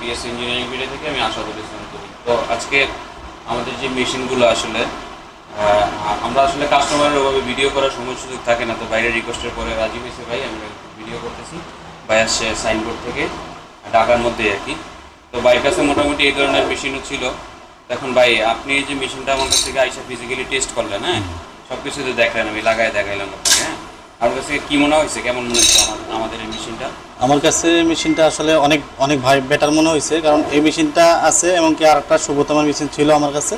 BS engineering video থেকে আমি আশাদুল ইসলাম করি। তো আজকে আমাদের যে মেশিনগুলো আসলে আমরা আসলে কাস্টমারের ওভাবে ভিডিও করার সময় সুযোগ থাকে না, তো বাইরে রিকোয়েস্টের পরে রাজি হয়েছে ভাই আমরা ভিডিও করতেছি। ভাই আসছে সাইনবোর্ড থেকে, ঢাকার মধ্যে আর কি। তো ভাইয়ের কাছে মোটামুটি এই ধরনের মেশিনও ছিল। এখন ভাই আপনি এই যে মেশিনটা আমার কাছ থেকে আইসা ফিজিক্যালি টেস্ট করলেন, হ্যাঁ সব কিছু তো দেখলেন, আমি লাগাই দেখাইলাম আপনাকে। হ্যাঁ আমার কাছে কী মনে হয়েছে, কেমন মনে হচ্ছে আমাদের এই মেশিনটা? আমার কাছে মেশিনটা আসলে অনেক অনেক ভাই বেটার মনে হয়েছে, কারণ এই মেশিনটা আছে এমনকি আর একটা শুভতমার মেশিন ছিল আমার কাছে,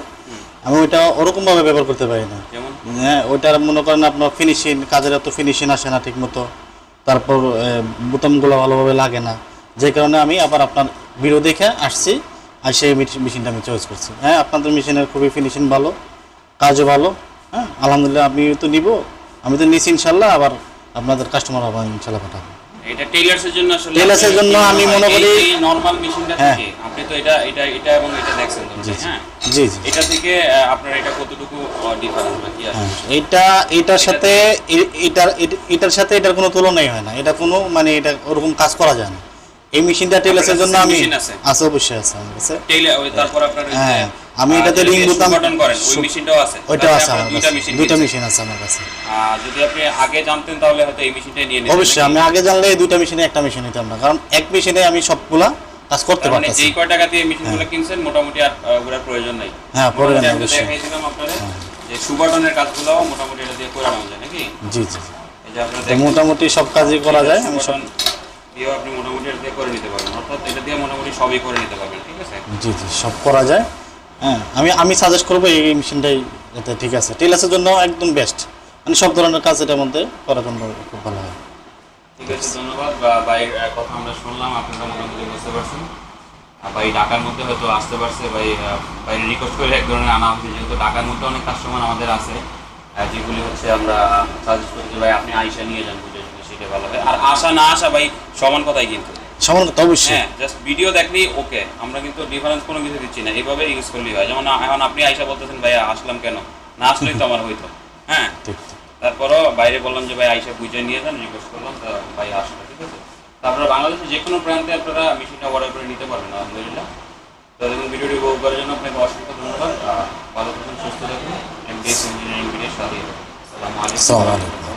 আমি ওইটা ওরকমভাবে ব্যবহার করতে পারি না। যেমন হ্যাঁ ওইটার মনে করেন আপনার ফিনিশিং, কাজের এত ফিনিশিং আসে না ঠিক মতো, তারপর বোতামগুলো ভালোভাবে লাগে না, যে কারণে আমি আবার আপনার ভিডিও দেখে আসছি আর সেই মেশিনটা আমি চয়েস করছি। হ্যাঁ আপনাদের মেশিনের খুবই ফিনিশিং ভালো, কাজও ভালো। হ্যাঁ আলহামদুলিল্লাহ, আমি তো নিব, আমি তো নিছি ইনশাল্লাহ, আবার আপনাদের কাস্টমার হবে ইনশাল্লাহ পাঠাবো। এটা টেইলার্সের জন্য আসলে টেইলার্সের জন্য আমি মনে করি এই নরমাল মেশিনটা থেকে আপনি তো এটা এবং এটা দেখছেন তো, হ্যাঁ জি জি, এটা থেকে আপনার এটা কতটুকু ডিফারেন্স বা কি আছে? এটার সাথে এটার সাথে এটার কোনো তুলনাই হয় না, এটা কোনো মানে এটা ওরকম কাজ করা যায় না। এই মেশিনটা টেইলার্সের জন্য আমি আছে, অবশ্যই আছে আমার কাছে টেইলার। ওই তারপর আপনার হ্যাঁ আমি এটাতে রিং বোতাম বাটন করেন, ওই মেশিনটাও আছে। ওইটাও আছে আমার কাছে, দুইটা মেশিন মেশিন আছে আমার কাছে। যদি আপনি আগে জানতেন তাহলে হয়তো এই মেশিনটা নিয়ে নিতেন। অবশ্যই আমি আগে জানলে এই দুইটা মেশিনে একটা মেশিন নিতাম না, কারণ এক মেশিনে আমি সবগুলা কাজ করতে মানে পারতাছি। যেই কয় টাকা দিয়ে মেশিনগুলো কিনছেন মোটামুটি আর ওগুলোর প্রয়োজন নাই। হ্যাঁ প্রয়োজন নাই, আমি অবশ্যই দেখাইছিলাম আপনাদের যে সুবাটনের কাজগুলো মোটামুটি এটা দিয়ে করে নেওয়া যায় নাকি? জি জি, এই যে আপনারা মোটামুটি সব কাজই করা যায়, আমি সব দিয়েও আপনি মোটামুটি এটা দিয়ে করে নিতে পারবেন, অর্থাৎ এটা দিয়ে মোটামুটি সবই করে নিতে পারবেন, ঠিক আছে? জি জি সব করা যায়। হ্যাঁ আমি সাজেস্ট করবো এই মেশিনটাই, এটা ঠিক আছে, টেইলার্সের জন্য একদম বেস্ট, মানে সব ধরনের কাজ এটার মধ্যে করার জন্য খুব ভালো হয়। ঠিক আছে, ধন্যবাদ। ভাইয়ের কথা আমরা শুনলাম, আপনারা মোটামুটি বুঝতে পারছেন। ভাই ঢাকার মধ্যে হয়তো আসতে পারছে, ভাই রিকোয়েস্ট করে এক ধরনের আনা হচ্ছে, যেহেতু ঢাকার মধ্যে অনেক কাস্টমার আমাদের আছে, যেগুলি হচ্ছে আমরা সাজেস্ট করি যে ভাই আপনি আইসা নিয়ে যান, বুঝে সেটা ভালো হয়। আর আসা না আসা ভাই সমান কথাই, কিন্তু সমান কথা অবশ্যই। হ্যাঁ জাস্ট ভিডিও দেখলেই ওকে, আমরা কিন্তু ডিফারেন্স কোনো কিছু দিচ্ছি না, এইভাবে ইউজ করলেই হয়। যেমন এখন আপনি আইসা বলতেছেন ভাই আসলাম কেন, না আসলেই তো আমার হইতো। হ্যাঁ তারপরও বাইরে বললাম যে ভাই আইসা বুঝে নিয়ে যান, রিকোয়েস্ট করলাম, তো ভাই আসলো, ঠিক আছে? তারপরে বাংলাদেশের যে কোনো প্রান্তে আপনারা মেশিনটা অর্ডার করে নিতে পারবেন আলহামদুলিল্লাহ। তো দেখুন ভিডিওটি উপভোগ করার জন্য আপনাকে অসংখ্য ধন্যবাদ। ভালো থাকুন, সুস্থ থাকুন, এমবিএস ইঞ্জিনিয়ারিং ভিডিওর সাথে। আসসালামু আলাইকুম।